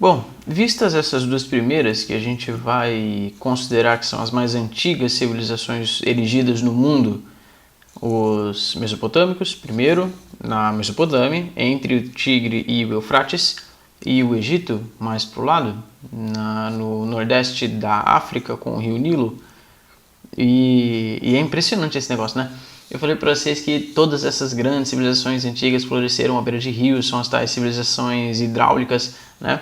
Bom, vistas essas duas primeiras, que a gente vai considerar que são as mais antigas civilizações erigidas no mundo, os mesopotâmicos, primeiro, na Mesopotâmia, entre o Tigre e o Eufrates, e o Egito, mais para o lado, no nordeste da África, com o rio Nilo. E é impressionante esse negócio, né? Eu falei para vocês que todas essas grandes civilizações antigas floresceram à beira de rios, são as tais civilizações hidráulicas, né?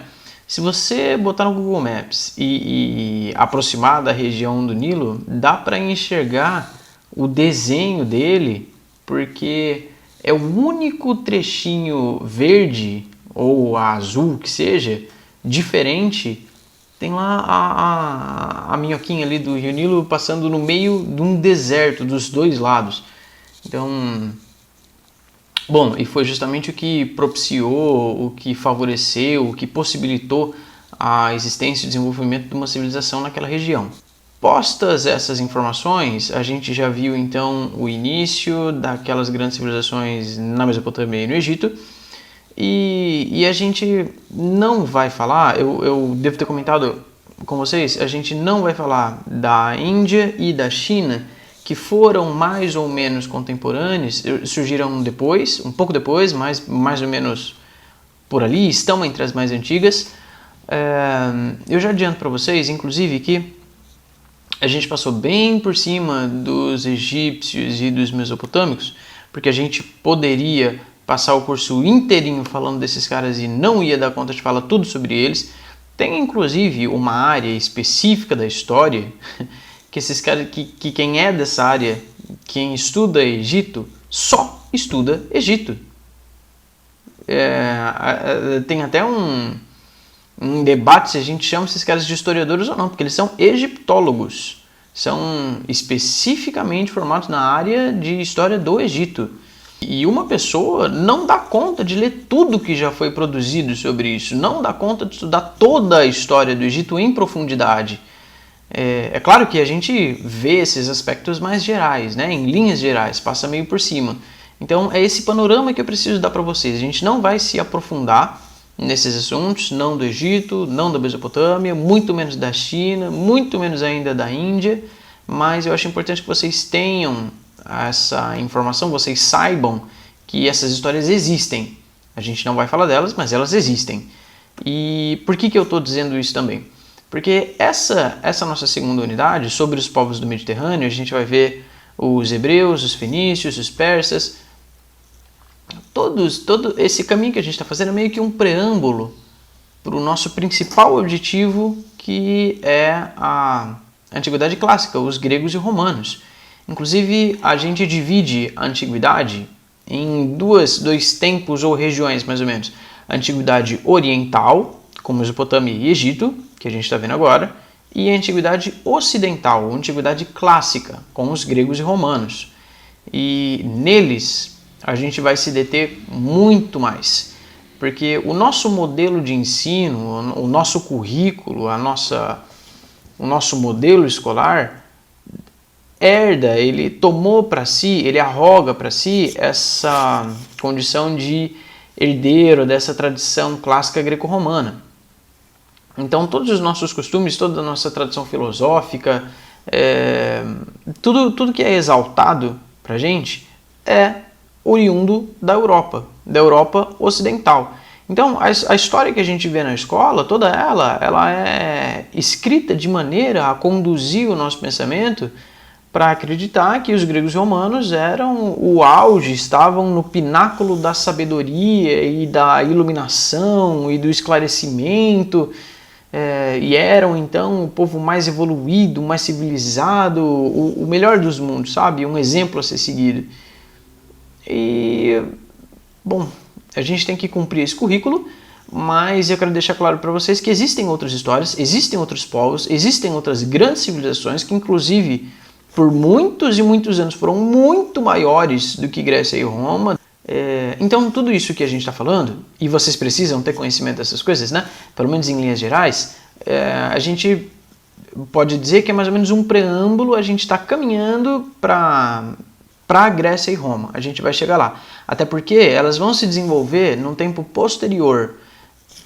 Se você botar no Google Maps e aproximar da região do Nilo, dá para enxergar o desenho dele, porque é o único trechinho verde ou azul que seja diferente. Tem lá a minhoquinha ali do Rio Nilo passando no meio de um deserto dos dois lados. Então, bom, e foi justamente o que propiciou, o que favoreceu, o que possibilitou a existência e o desenvolvimento de uma civilização naquela região. Postas essas informações, a gente já viu então o início daquelas grandes civilizações na Mesopotâmia e no Egito, e a gente não vai falar, eu devo ter comentado com vocês, a gente não vai falar da Índia e da China, que foram mais ou menos contemporâneos, surgiram depois, um pouco depois, mas mais ou menos por ali, estão entre as mais antigas. Eu já adianto para vocês, inclusive, que a gente passou bem por cima dos egípcios e dos mesopotâmicos, porque a gente poderia passar o curso inteirinho falando desses caras e não ia dar conta de falar tudo sobre eles. Tem inclusive uma área específica da história que esses caras, que quem é dessa área, quem estuda Egito, só estuda Egito. Tem até um debate se a gente chama esses caras de historiadores ou não, porque eles são egiptólogos, são especificamente formados na área de história do Egito. E uma pessoa não dá conta de ler tudo que já foi produzido sobre isso, não dá conta de estudar toda a história do Egito em profundidade. É claro que a gente vê esses aspectos mais gerais, né, em linhas gerais, passa meio por cima. Então é esse panorama que eu preciso dar para vocês. A gente não vai se aprofundar nesses assuntos, não do Egito, não da Mesopotâmia, muito menos da China, muito menos ainda da Índia, mas eu acho importante que vocês tenham essa informação, vocês saibam que essas histórias existem. A gente não vai falar delas, mas elas existem. E por que eu estou dizendo isso também? Porque essa nossa segunda unidade, sobre os povos do Mediterrâneo, a gente vai ver os hebreus, os fenícios, os persas. Todo esse caminho que a gente está fazendo é meio que um preâmbulo para o nosso principal objetivo, que é a Antiguidade Clássica, os gregos e romanos. Inclusive, a gente divide a Antiguidade em dois tempos ou regiões, mais ou menos. A Antiguidade Oriental, como Mesopotâmia e Egito, que a gente está vendo agora, e a Antiguidade Ocidental, a Antiguidade Clássica, com os gregos e romanos. E neles a gente vai se deter muito mais, porque o nosso modelo de ensino, o nosso currículo, o nosso modelo escolar ele tomou para si, ele arroga para si essa condição de herdeiro dessa tradição clássica greco-romana. Então todos os nossos costumes, toda a nossa tradição filosófica, tudo que é exaltado para a gente é oriundo da Europa Ocidental. Então a história que a gente vê na escola, toda ela é escrita de maneira a conduzir o nosso pensamento para acreditar que os gregos e romanos eram o auge, estavam no pináculo da sabedoria e da iluminação e do esclarecimento, e eram então o povo mais evoluído, mais civilizado, o melhor dos mundos, sabe? Um exemplo a ser seguido. E, bom, a gente tem que cumprir esse currículo, mas eu quero deixar claro para vocês que existem outras histórias, existem outros povos, existem outras grandes civilizações que, inclusive, por muitos e muitos anos foram muito maiores do que Grécia e Roma. Então tudo isso que a gente está falando, e vocês precisam ter conhecimento dessas coisas, né? Pelo menos em linhas gerais, a gente pode dizer que é mais ou menos um preâmbulo, a gente está caminhando para Grécia e Roma, a gente vai chegar lá. Até porque elas vão se desenvolver num tempo posterior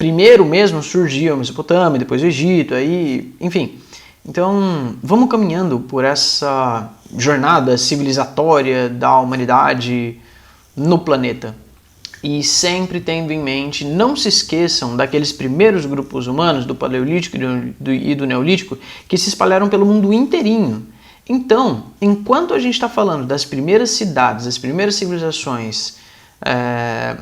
primeiro mesmo surgiu a Mesopotâmia, depois o Egito, aí, enfim. Então, vamos caminhando por essa jornada civilizatória da humanidade no planeta. E sempre tendo em mente, não se esqueçam daqueles primeiros grupos humanos, do Paleolítico e do Neolítico, que se espalharam pelo mundo inteirinho. Então, enquanto a gente está falando das primeiras cidades, das primeiras civilizações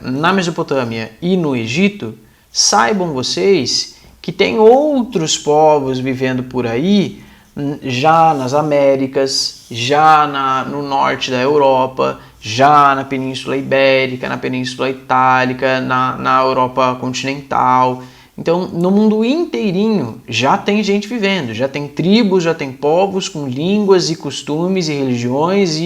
na Mesopotâmia e no Egito, saibam vocês que tem outros povos vivendo por aí, já nas Américas, já no norte da Europa, já na Península Ibérica, na Península Itálica, na Europa continental. Então, no mundo inteirinho já tem gente vivendo, já tem tribos, já tem povos com línguas e costumes e religiões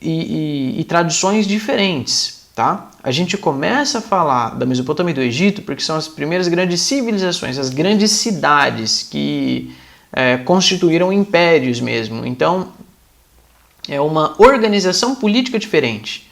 e tradições diferentes. Tá? A gente começa a falar da Mesopotâmia e do Egito porque são as primeiras grandes civilizações, as grandes cidades que constituíram impérios mesmo. Então, é uma organização política diferente.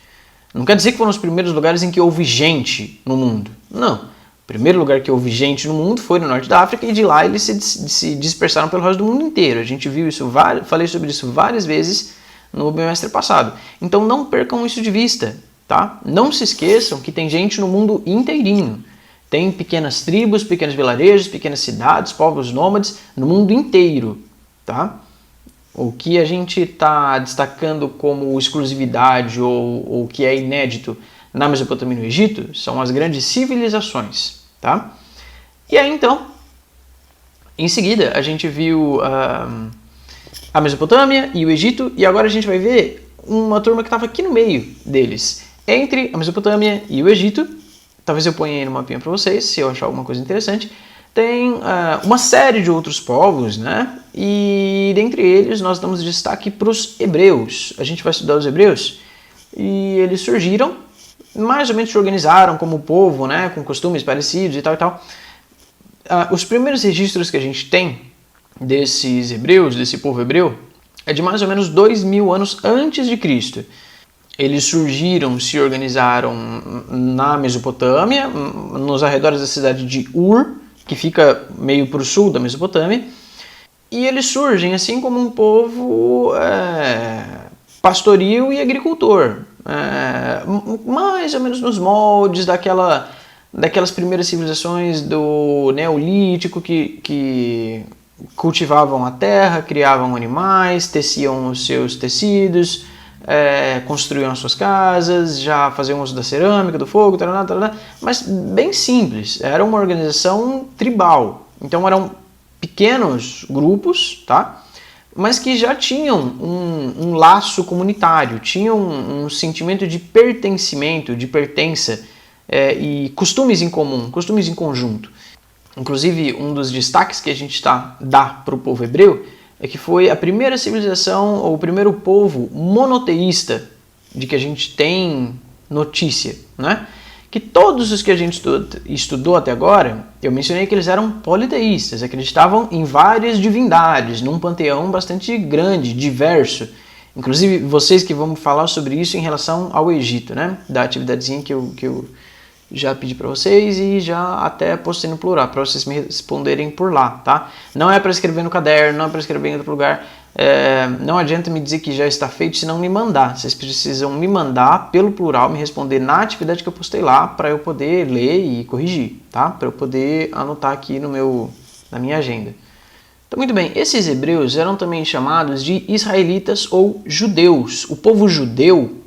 Não quer dizer que foram os primeiros lugares em que houve gente no mundo. Não. O primeiro lugar que houve gente no mundo foi no norte da África e de lá eles se dispersaram pelo resto do mundo inteiro. A gente viu isso, falei sobre isso várias vezes no bimestre passado. Então, não percam isso de vista. Tá? Não se esqueçam que tem gente no mundo inteirinho. Tem pequenas tribos, pequenos vilarejos, pequenas cidades, povos nômades no mundo inteiro. Tá? O que a gente está destacando como exclusividade ou o que é inédito na Mesopotâmia e no Egito são as grandes civilizações. Tá? E aí então, em seguida, a gente viu a Mesopotâmia e o Egito e agora a gente vai ver uma turma que estava aqui no meio deles. Entre a Mesopotâmia e o Egito, talvez eu ponha aí no mapinha para vocês, se eu achar alguma coisa interessante, tem uma série de outros povos, né? E dentre eles nós damos destaque para os hebreus. A gente vai estudar os hebreus e eles surgiram, mais ou menos se organizaram como povo, né? Com costumes parecidos e tal e tal. Os primeiros registros que a gente tem desses hebreus, desse povo hebreu, é de mais ou menos 2000 anos antes de Cristo. Eles surgiram, se organizaram na Mesopotâmia, nos arredores da cidade de Ur, que fica meio para o sul da Mesopotâmia, e eles surgem assim como um povo pastoril e agricultor, mais ou menos nos moldes daquelas primeiras civilizações do Neolítico que cultivavam a terra, criavam animais, teciam os seus tecidos, construíam as suas casas, já faziam uso da cerâmica, do fogo, mas bem simples. Era uma organização tribal. Então eram pequenos grupos, tá? Mas que já tinham um laço comunitário, tinham um sentimento de pertencimento, de pertença e costumes em comum, costumes em conjunto. Inclusive, um dos destaques que a gente dá para o povo hebreu é que foi a primeira civilização ou o primeiro povo monoteísta de que a gente tem notícia, né? Que todos os que a gente estudou até agora, eu mencionei que eles eram politeístas, acreditavam em várias divindades, num panteão bastante grande, diverso. Inclusive, vocês que vão falar sobre isso em relação ao Egito, né? Da atividadezinha que eu já pedi para vocês e já até postei no plural, para vocês me responderem por lá, tá? Não é para escrever no caderno, não é para escrever em outro lugar. Não adianta me dizer que já está feito se não me mandar. Vocês precisam me mandar pelo plural, me responder na atividade que eu postei lá para eu poder ler e corrigir, tá? Para eu poder anotar aqui na minha agenda. Então, muito bem, esses hebreus eram também chamados de israelitas ou judeus. O povo judeu,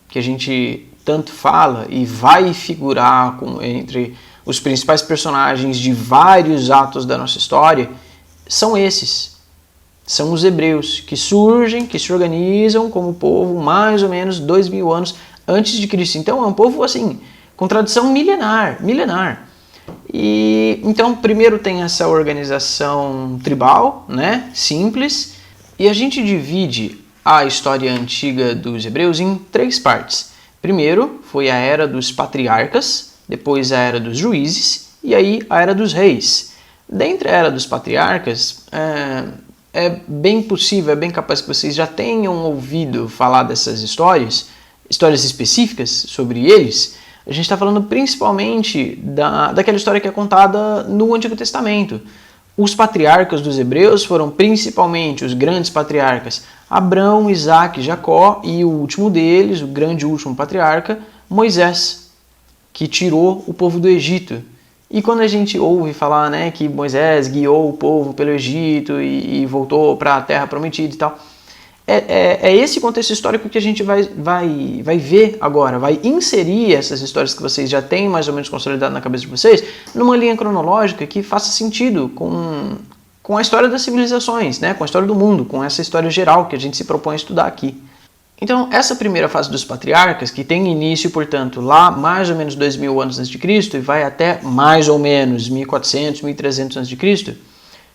que a gente tanto fala e vai figurar entre os principais personagens de vários atos da nossa história, são esses. São os hebreus que surgem, que se organizam como povo mais ou menos 2000 anos antes de Cristo. Então é um povo assim, com tradição milenar. E então primeiro tem essa organização tribal, né, simples, e a gente divide a história antiga dos hebreus em 3 partes. Primeiro foi a era dos patriarcas, depois a era dos juízes e aí a era dos reis. Dentre a era dos patriarcas, é bem possível, é bem capaz que vocês já tenham ouvido falar dessas histórias específicas sobre eles, A gente está falando principalmente daquela história que é contada no Antigo Testamento. Os patriarcas dos hebreus foram principalmente os grandes patriarcas Abrão, Isaac, Jacó e o último deles, o grande último patriarca, Moisés, que tirou o povo do Egito. E quando a gente ouve falar, né, que Moisés guiou o povo pelo Egito e voltou para a Terra Prometida e tal, é esse contexto histórico que a gente vai ver agora, vai inserir essas histórias que vocês já têm mais ou menos consolidado na cabeça de vocês numa linha cronológica que faça sentido com a história das civilizações, né? Com a história do mundo, com essa história geral que a gente se propõe a estudar aqui. Então, essa primeira fase dos patriarcas, que tem início, portanto, lá mais ou menos 2000 anos antes de Cristo e vai até mais ou menos 1400, 1300 antes de Cristo,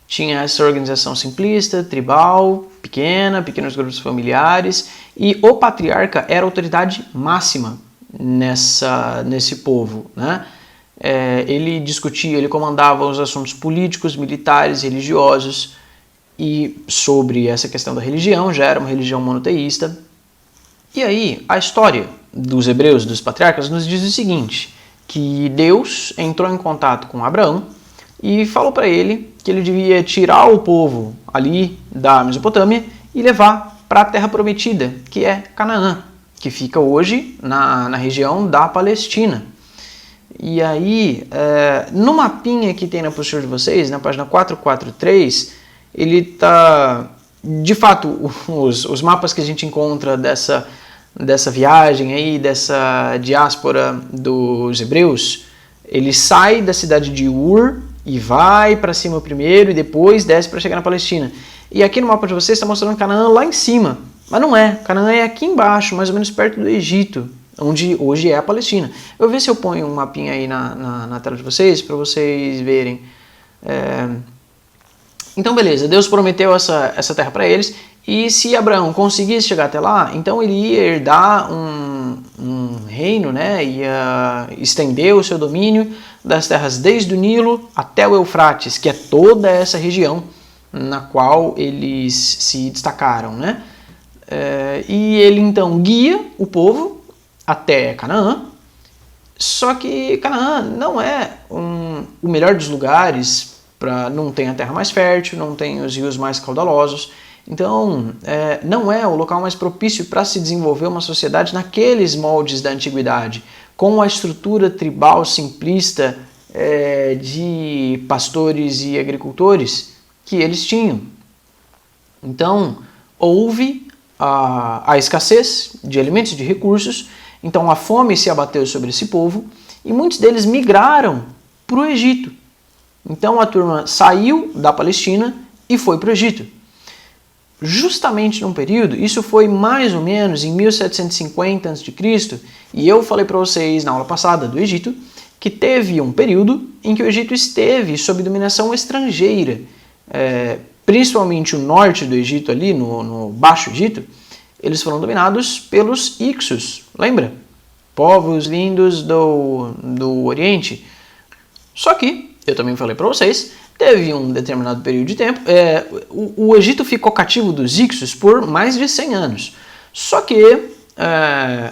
tinha essa organização simplista, tribal, pequenos grupos familiares, e o patriarca era a autoridade máxima nesse povo, né? Ele discutia, ele comandava os assuntos políticos, militares, religiosos, e sobre essa questão da religião, já era uma religião monoteísta. E aí, a história dos hebreus, dos patriarcas, nos diz o seguinte, que Deus entrou em contato com Abraão e falou para ele que ele devia tirar o povo ali da Mesopotâmia e levar para a Terra Prometida, que é Canaã, que fica hoje na região da Palestina. E aí, no mapinha que tem na apostila de vocês, na página 443, ele está... De fato, os mapas que a gente encontra dessa viagem aí, dessa diáspora dos hebreus, ele sai da cidade de Ur e vai para cima primeiro e depois desce para chegar na Palestina. E aqui no mapa de vocês está mostrando Canaã lá em cima, mas não é. Canaã é aqui embaixo, mais ou menos perto do Egito, onde hoje é a Palestina. Eu vou ver se eu ponho um mapinha aí na tela de vocês para vocês verem. Então, beleza, Deus prometeu essa terra para eles, e se Abraão conseguisse chegar até lá, então ele ia herdar um reino, né? Ia estender o seu domínio das terras desde o Nilo até o Eufrates, que é toda essa região na qual eles se destacaram, né? E ele então guia o povo até Canaã, só que Canaã não é o melhor dos lugares, não tem a terra mais fértil, não tem os rios mais caudalosos, então não é o local mais propício para se desenvolver uma sociedade naqueles moldes da antiguidade, com a estrutura tribal simplista de pastores e agricultores que eles tinham. Então houve a escassez de alimentos e de recursos, então a fome se abateu sobre esse povo e muitos deles migraram para o Egito. Então a turma saiu da Palestina e foi para o Egito. Justamente num período, isso foi mais ou menos em 1750 a.C., e eu falei para vocês na aula passada do Egito, que teve um período em que o Egito esteve sob dominação estrangeira, principalmente o norte do Egito ali, no Baixo Egito, eles foram dominados pelos Hicsos, lembra? Povos vindos do Oriente. Só que, eu também falei para vocês, teve um determinado período de tempo, o Egito ficou cativo dos Hicsos por mais de 100 anos. Só que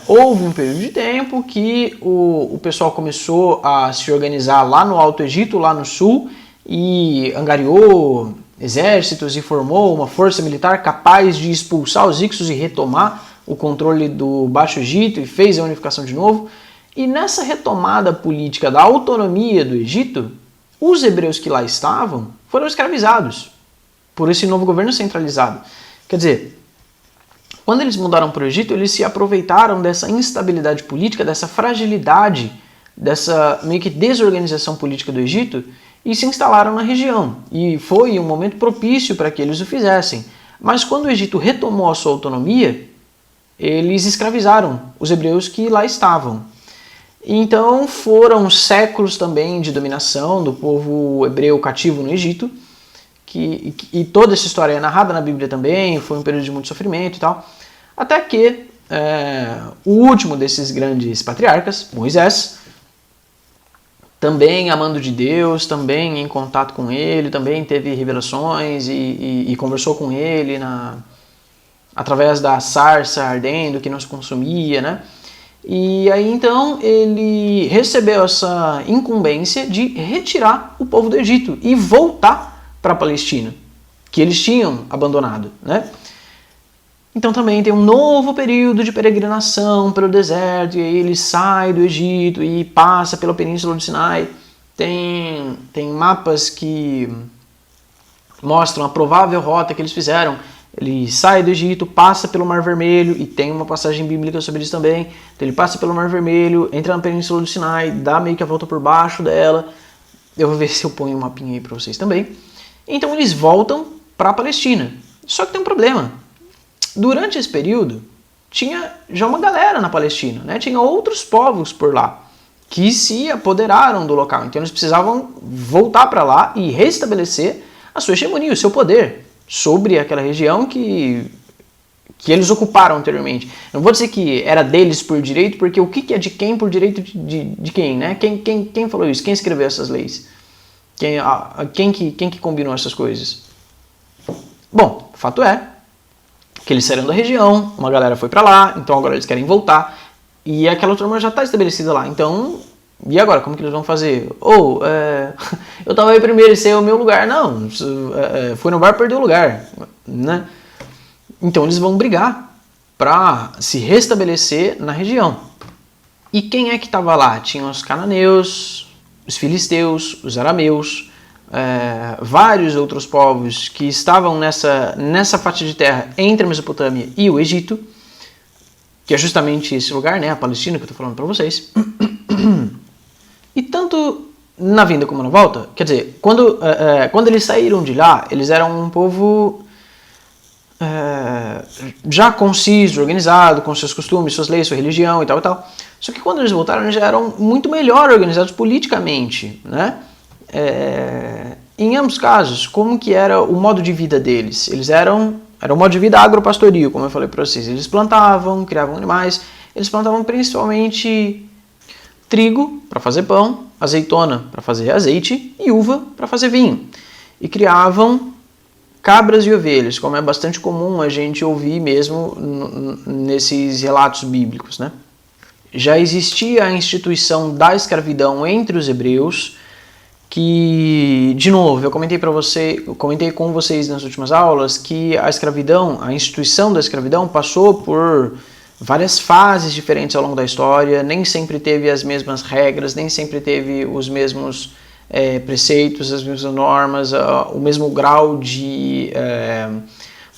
houve um período de tempo que o pessoal começou a se organizar lá no Alto Egito, lá no sul, e angariou exércitos e formou uma força militar capaz de expulsar os Hicsos e retomar o controle do Baixo Egito, e fez a unificação de novo. E nessa retomada política da autonomia do Egito, os hebreus que lá estavam foram escravizados por esse novo governo centralizado. Quer dizer, quando eles mudaram para o Egito, eles se aproveitaram dessa instabilidade política, dessa fragilidade, dessa meio que desorganização política do Egito e se instalaram na região. E foi um momento propício para que eles o fizessem. Mas quando o Egito retomou a sua autonomia, eles escravizaram os hebreus que lá estavam. Então foram séculos também de dominação do povo hebreu cativo no Egito, e toda essa história é narrada na Bíblia também, foi um período de muito sofrimento e tal, até que o último desses grandes patriarcas, Moisés, também amando de Deus, também em contato com ele, também teve revelações e conversou com ele através da sarça ardendo que não se consumia, né? E aí então ele recebeu essa incumbência de retirar o povo do Egito e voltar para a Palestina, que eles tinham abandonado, né? Então também tem um novo período de peregrinação pelo deserto, e aí ele sai do Egito e passa pela Península do Sinai. Tem mapas que mostram a provável rota que eles fizeram. Ele sai do Egito, passa pelo Mar Vermelho, e tem uma passagem bíblica sobre isso também. Então ele passa pelo Mar Vermelho, entra na Península do Sinai, dá meio que a volta por baixo dela. Eu vou ver se eu ponho um mapinha aí para vocês também. Então eles voltam para a Palestina. Só que tem um problema. Durante esse período, tinha já uma galera na Palestina, né? Tinha outros povos por lá que se apoderaram do local. Então eles precisavam voltar para lá e restabelecer a sua hegemonia, o seu poder sobre aquela região que eles ocuparam anteriormente. Não vou dizer que era deles por direito, porque o que é de quem por direito de quem, né? Quem falou isso? Quem escreveu essas leis? Quem que combinou essas coisas? Bom, o fato é que eles saíram da região, uma galera foi pra lá, então agora eles querem voltar, e aquela turma já está estabelecida lá, então, e agora, como que eles vão fazer? Eu tava aí primeiro, esse é o meu lugar. Não, foi no bar, perdeu o lugar, né? Então eles vão brigar para se restabelecer na região. E quem é que estava lá? Tinha os cananeus, os filisteus, os arameus, vários outros povos que estavam nessa faixa de terra entre a Mesopotâmia e o Egito, que é justamente esse lugar, né, a Palestina, que eu estou falando para vocês. E tanto na vinda como na volta, quer dizer, quando eles saíram de lá, eles eram um povo já conciso, organizado, com seus costumes, suas leis, sua religião e tal e tal. Só que quando eles voltaram, eles já eram muito melhor organizados politicamente, né? Em ambos casos, como que era o modo de vida deles? Era um modo de vida agropastoril, como eu falei para vocês. Eles plantavam, criavam animais, eles plantavam principalmente trigo para fazer pão, azeitona para fazer azeite e uva para fazer vinho. E criavam cabras e ovelhas, como é bastante comum a gente ouvir mesmo nesses relatos bíblicos, né? Já existia a instituição da escravidão entre os hebreus, que, de novo, eu comentei com vocês nas últimas aulas que a escravidão, a instituição da escravidão passou por várias fases diferentes ao longo da história, nem sempre teve as mesmas regras, nem sempre teve os mesmos preceitos, as mesmas normas, o mesmo grau de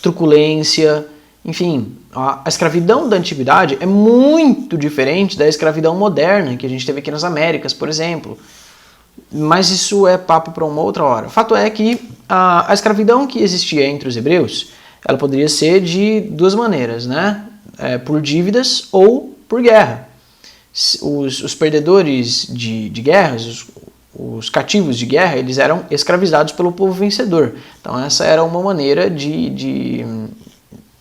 truculência. Enfim, a escravidão da antiguidade é muito diferente da escravidão moderna que a gente teve aqui nas Américas, por exemplo. Mas isso é papo para uma outra hora. O fato é que a escravidão que existia entre os hebreus, ela poderia ser de duas maneiras, né? Por dívidas ou por guerra. Os perdedores de guerras, os cativos de guerra, eles eram escravizados pelo povo vencedor. Então essa era uma maneira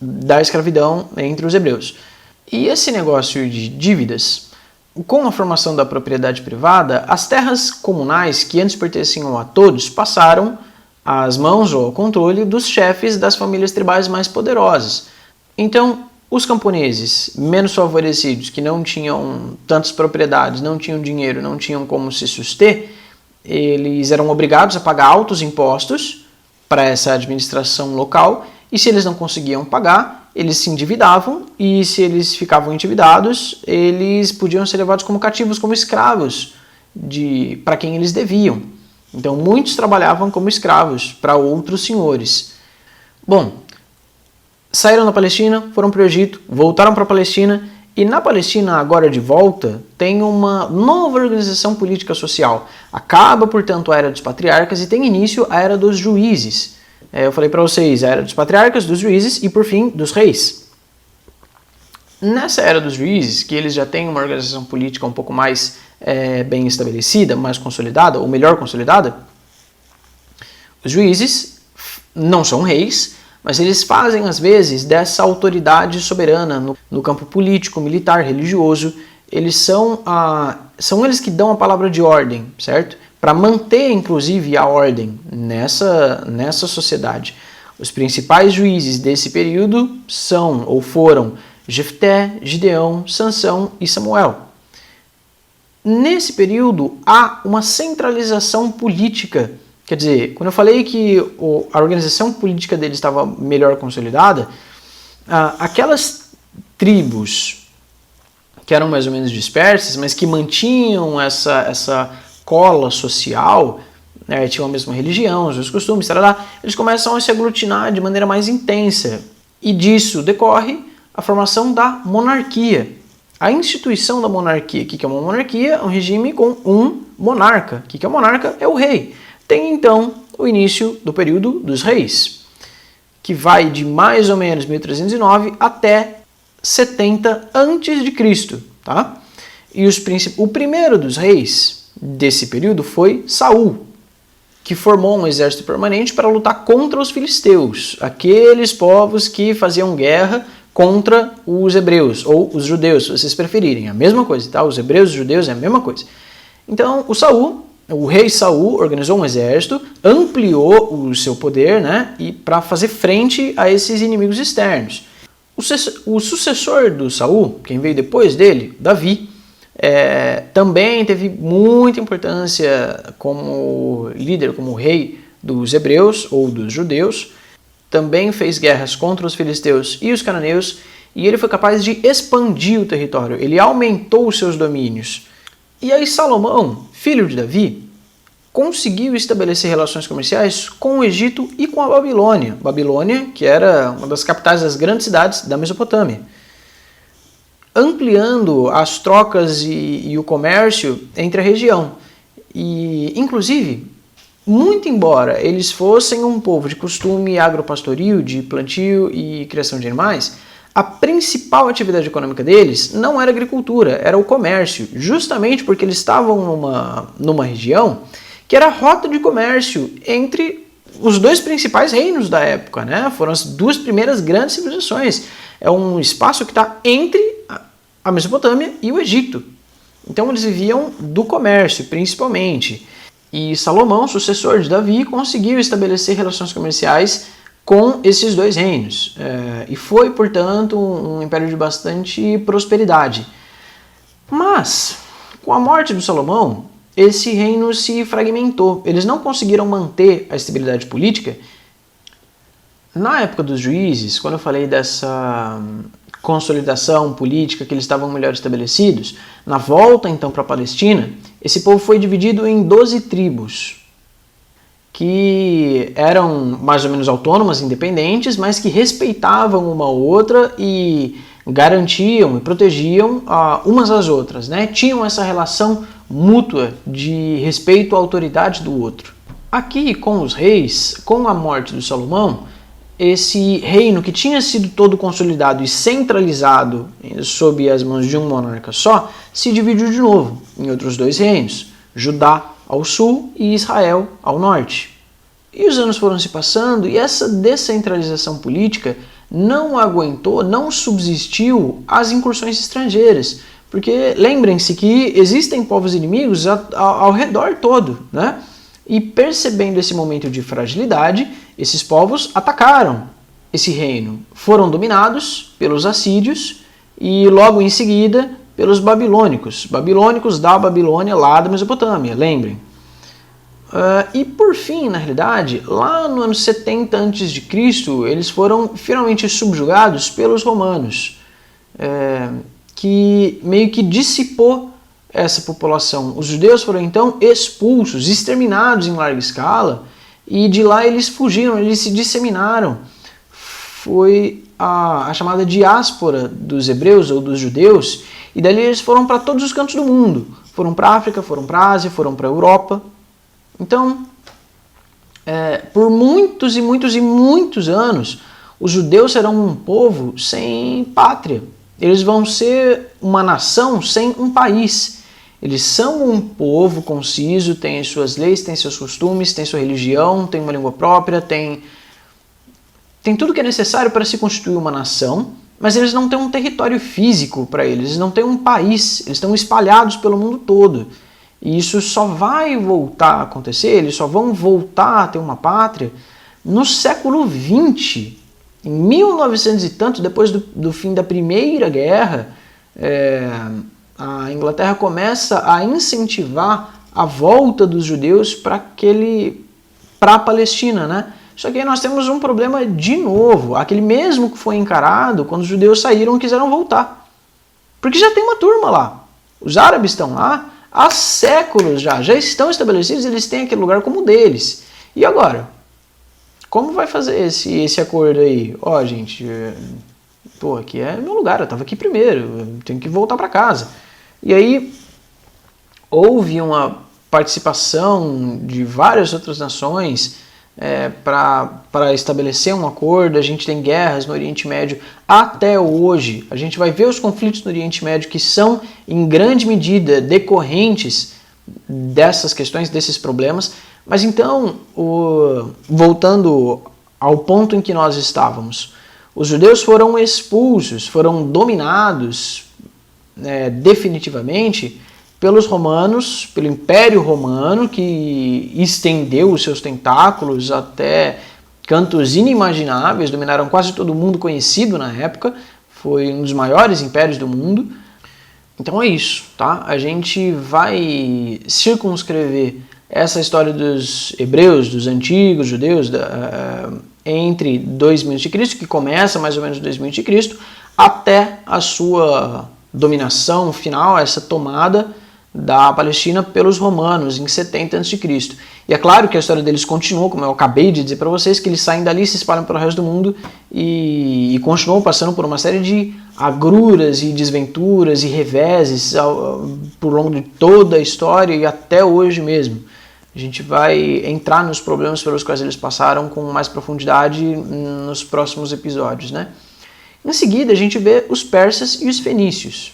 da escravidão entre os hebreus. E esse negócio de dívidas, com a formação da propriedade privada, as terras comunais que antes pertenciam a todos passaram às mãos ou ao controle dos chefes das famílias tribais mais poderosas. Então, os camponeses menos favorecidos, que não tinham tantas propriedades, não tinham dinheiro, não tinham como se suster, eles eram obrigados a pagar altos impostos para essa administração local, e se eles não conseguiam pagar, eles se endividavam, e se eles ficavam endividados, eles podiam ser levados como cativos, como escravos para quem eles deviam. Então muitos trabalhavam como escravos para outros senhores. Bom, saíram da Palestina, foram para o Egito, voltaram para a Palestina, e na Palestina, agora de volta, tem uma nova organização política social. Acaba, portanto, a Era dos Patriarcas e tem início a Era dos Juízes. Eu falei para vocês, a Era dos Patriarcas, dos Juízes e, por fim, dos Reis. Nessa Era dos Juízes, que eles já têm uma organização política um pouco mais bem estabelecida, mais consolidada, ou melhor consolidada, os juízes não são reis, mas eles fazem, às vezes, dessa autoridade soberana no campo político, militar, religioso. Eles são eles que dão a palavra de ordem, certo? Para manter, inclusive, a ordem nessa sociedade. Os principais juízes desse período são, ou foram, Jefté, Gideão, Sansão e Samuel. Nesse período há uma centralização política. Quer dizer, quando eu falei que a organização política deles estava melhor consolidada, aquelas tribos que eram mais ou menos dispersas, mas que mantinham essa cola social, né, tinham a mesma religião, os mesmos costumes, eles começam a se aglutinar de maneira mais intensa. E disso decorre a formação da monarquia. A instituição da monarquia. O que é uma monarquia? É um regime com um monarca. O que é um monarca? É o rei. Tem então o início do período dos reis, que vai de mais ou menos 1309 até 70 a.C. Tá? E o primeiro dos reis desse período foi Saul, que formou um exército permanente para lutar contra os filisteus, aqueles povos que faziam guerra contra os hebreus, ou os judeus, se vocês preferirem, a mesma coisa, tá? Os hebreus e os judeus é a mesma coisa. Então, o rei Saul organizou um exército, ampliou o seu poder, né, e para fazer frente a esses inimigos externos. O sucessor do Saul, quem veio depois dele, Davi, também teve muita importância como líder, como rei dos hebreus ou dos judeus. Também fez guerras contra os filisteus e os cananeus, e ele foi capaz de expandir o território, ele aumentou os seus domínios. E aí Salomão, filho de Davi, conseguiu estabelecer relações comerciais com o Egito e com a Babilônia. Babilônia, que era uma das capitais das grandes cidades da Mesopotâmia, ampliando as trocas e o comércio entre a região. E, inclusive, muito embora eles fossem um povo de costume agropastoril, de plantio e criação de animais, a principal atividade econômica deles não era a agricultura, era o comércio, justamente porque eles estavam numa região que era a rota de comércio entre os dois principais reinos da época, né? Foram as duas primeiras grandes civilizações. É um espaço que está entre a Mesopotâmia e o Egito. Então eles viviam do comércio, principalmente. E Salomão, sucessor de Davi, conseguiu estabelecer relações comerciais com esses dois reinos. E foi, portanto, um império de bastante prosperidade. Mas, com a morte do Salomão, esse reino se fragmentou. Eles não conseguiram manter a estabilidade política. Na época dos juízes, quando eu falei dessa consolidação política, que eles estavam melhor estabelecidos, na volta então para a Palestina, esse povo foi dividido em 12 tribos, que eram mais ou menos autônomas, independentes, mas que respeitavam uma outra e garantiam e protegiam umas às outras, né? Tinham essa relação mútua de respeito à autoridade do outro. Aqui, com os reis, com a morte do Salomão, esse reino que tinha sido todo consolidado e centralizado sob as mãos de um monarca só, se dividiu de novo em outros dois reinos, Judá ao sul e Israel ao norte. E os anos foram se passando e essa descentralização política não aguentou, não subsistiu às incursões estrangeiras, porque lembrem-se que existem povos inimigos ao redor todo, né? E percebendo esse momento de fragilidade, esses povos atacaram esse reino. Foram dominados pelos assírios e logo em seguida pelos babilônicos. Babilônicos da Babilônia, lá da Mesopotâmia, lembrem. E por fim, na realidade, lá no ano 70 a.C., eles foram finalmente subjugados pelos romanos, que meio que dissipou essa população. Os judeus foram então expulsos, exterminados em larga escala, e de lá eles fugiram, eles se disseminaram. Foi a chamada diáspora dos hebreus ou dos judeus, e dali eles foram para todos os cantos do mundo. Foram para a África, foram para a Ásia, foram para a Europa. Então, por muitos e muitos e muitos anos, os judeus serão um povo sem pátria. Eles vão ser uma nação sem um país. Eles são um povo conciso, têm as suas leis, têm seus costumes, têm sua religião, têm uma língua própria, tem tudo que é necessário para se constituir uma nação, mas eles não têm um território físico para eles não têm um país, eles estão espalhados pelo mundo todo. E isso só vai voltar a acontecer, eles só vão voltar a ter uma pátria no século XX. Em 1900 e tanto, depois do fim da Primeira Guerra, a Inglaterra começa a incentivar a volta dos judeus para a Palestina, né? Só que aí nós temos um problema de novo, aquele mesmo que foi encarado quando os judeus saíram e quiseram voltar. Porque já tem uma turma lá. Os árabes estão lá há séculos já estão estabelecidos, eles têm aquele lugar como deles. E agora? Como vai fazer esse acordo aí? Ó, gente, aqui é meu lugar, eu estava aqui primeiro, eu tenho que voltar para casa. E aí houve uma participação de várias outras nações para estabelecer um acordo. A gente tem guerras no Oriente Médio até hoje. A gente vai ver os conflitos no Oriente Médio que são, em grande medida, decorrentes dessas questões, desses problemas. Mas então, voltando ao ponto em que nós estávamos, os judeus foram expulsos, foram dominados definitivamente pelos romanos, pelo Império Romano, que estendeu os seus tentáculos até cantos inimagináveis, dominaram quase todo mundo conhecido na época, foi um dos maiores impérios do mundo. Então é isso, tá? A gente vai circunscrever essa história dos hebreus, dos antigos judeus, entre 2000 a.C., que começa mais ou menos em 2000 a.C., até a sua dominação final, essa tomada da Palestina pelos romanos em 70 a.C. E é claro que a história deles continua, como eu acabei de dizer para vocês, que eles saem dali, se espalham pelo resto do mundo e continuam passando por uma série de agruras e desventuras e reveses por longo de toda a história e até hoje mesmo. A gente vai entrar nos problemas pelos quais eles passaram com mais profundidade nos próximos episódios, né? Em seguida, a gente vê os persas e os fenícios.